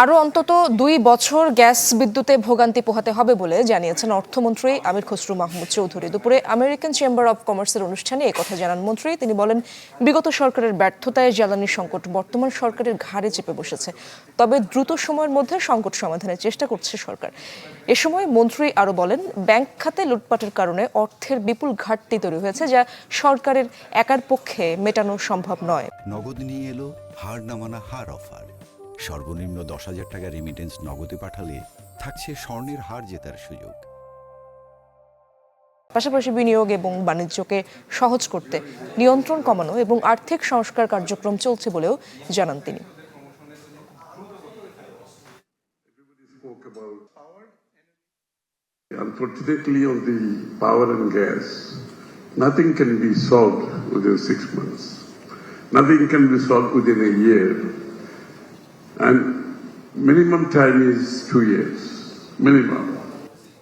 আরও অন্তত ২ বছর গ্যাস বিদ্যুতে ভোগান্তি পোহাতে হবে বলে জানিয়েছেন অর্থমন্ত্রী আমির খসরু মাহমুদ চৌধুরী। দুপুরে আমেরিকান চেম্বার অব কমার্সের অনুষ্ঠানে একথা জানান মন্ত্রী। তিনি বলেন, বিগত সরকারের ব্যর্থতায় জ্বালানি সংকট বর্তমান সরকারের ঘাড়ে চেপে বসেছে, তবে দ্রুত সময়ের মধ্যে সংকট সমাধানের চেষ্টা করছে সরকার। এ সময় মন্ত্রী আরও বলেন, ব্যাংক খাতে লুটপাটের কারণে অর্থের বিপুল ঘাটতি তৈরি হয়েছে, যা সরকারের একার পক্ষে মেটানো সম্ভব নয়। নগদ নিয়ে এলো হার না মানা হার অফার। সর্বনিম্ন 10,000 টাকা রেমিটেন্স নগদে পাঠালে থাকছে স্বর্ণের হার জেতার সুযোগ। পাশাপাশি বিনিয়োগ এবং বাণিজ্যকে সহজ করতে নিয়ন্ত্রণ কমানো এবং আর্থিক সংস্কার কার্যক্রম চলছে বলেও জানান তিনি। Unfortunately, on the power and gas, nothing can be solved within 6 months. Nothing can be solved within a year. And minimum time is 2 years, minimum.